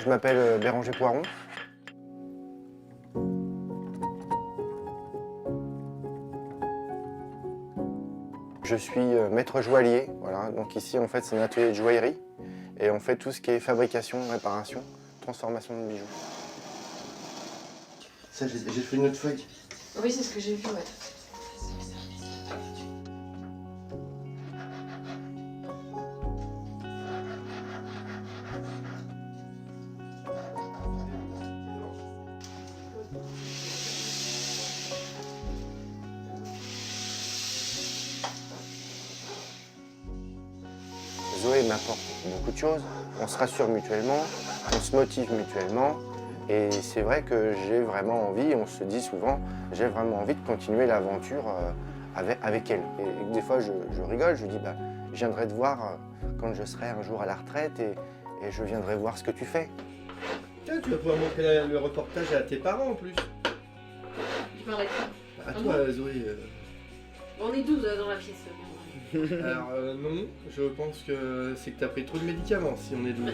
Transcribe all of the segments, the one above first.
m'appelle Béranger Poiron. Je suis maître joaillier, voilà. Donc ici en fait c'est un atelier de joaillerie et on fait tout ce qui est fabrication, réparation, transformation de bijoux. Ça j'ai fait une autre feuille. Oui, c'est ce que j'ai vu, ouais. Zoé m'apporte beaucoup de choses, on se rassure mutuellement, on se motive mutuellement et c'est vrai que j'ai vraiment envie, on se dit souvent, j'ai vraiment envie de continuer l'aventure avec elle. Et des fois je rigole, je lui dis je viendrai te voir quand je serai un jour à la retraite et je viendrai voir ce que tu fais. Tiens, tu vas pouvoir montrer le reportage à tes parents en plus. Tu parles avec toi. À toi Zoé. On est 12 dans la pièce. Alors non, je pense que c'est que tu as pris trop de médicaments si on est 12.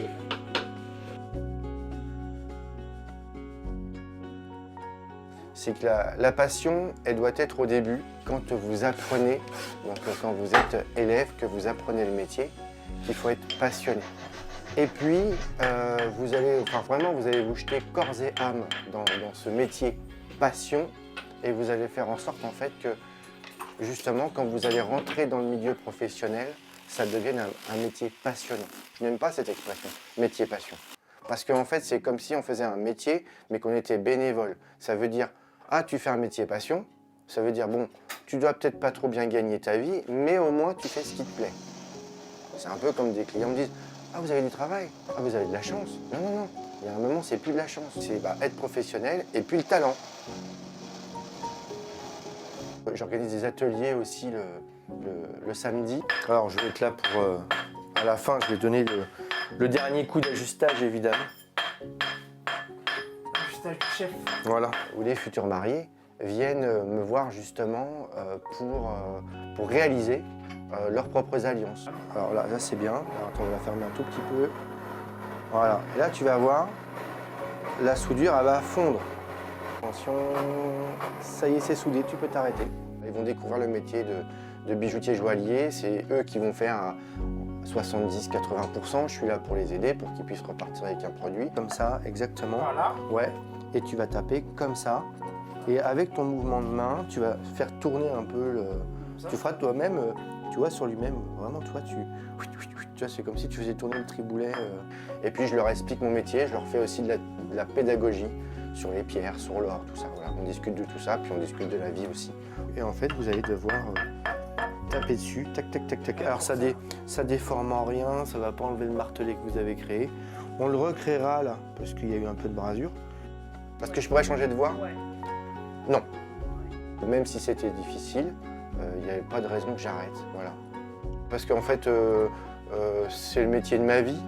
C'est que la passion, elle doit être au début, quand vous apprenez, donc quand vous êtes élève, que vous apprenez le métier, qu'il faut être passionné. Et puis, vous allez vous jeter corps et âme dans ce métier passion, et vous allez faire en sorte en fait que justement, quand vous allez rentrer dans le milieu professionnel, ça devienne un métier passionnant. Je n'aime pas cette expression, métier passion. Parce qu'en fait, c'est comme si on faisait un métier, mais qu'on était bénévole. Ça veut dire, ah, tu fais un métier passion, ça veut dire, bon, tu dois peut-être pas trop bien gagner ta vie, mais au moins, tu fais ce qui te plaît. C'est un peu comme des clients me disent, ah, vous avez du travail, ah, vous avez de la chance. Non, non, non, il y a un moment, c'est plus de la chance, c'est être professionnel et puis le talent. J'organise des ateliers aussi le samedi. Alors je vais être là pour, à la fin, je vais donner le dernier coup d'ajustage évidemment. Ajustage du chef. Voilà, où les futurs mariés viennent me voir justement pour réaliser leurs propres alliances. Alors là c'est bien, alors, attends, on va fermer un tout petit peu. Voilà, et là tu vas voir, la soudure elle va fondre. Attention, ça y est, c'est soudé, tu peux t'arrêter. Ils vont découvrir le métier de bijoutier joaillier, c'est eux qui vont faire à 70-80%. Je suis là pour les aider, pour qu'ils puissent repartir avec un produit. Comme ça, exactement. Voilà. Ouais, et tu vas taper comme ça. Et avec ton mouvement de main, tu vas faire tourner un peu le... Tu feras toi-même, tu vois, sur lui-même, vraiment, tu vois, c'est comme si tu faisais tourner le triboulet. Et puis je leur explique mon métier, je leur fais aussi de la pédagogie sur les pierres, sur l'or, tout ça. Voilà. On discute de tout ça, puis on discute de la vie aussi. Et en fait, vous allez devoir taper dessus, tac, tac, tac, tac. Alors ça déforme en rien, ça ne va pas enlever le martelet que vous avez créé. On le recréera là, parce qu'il y a eu un peu de brasure. Parce que je pourrais changer de voie? Ouais. Non. Même si c'était difficile, il n'y avait pas de raison que j'arrête. Voilà. Parce qu'en fait, c'est le métier de ma vie.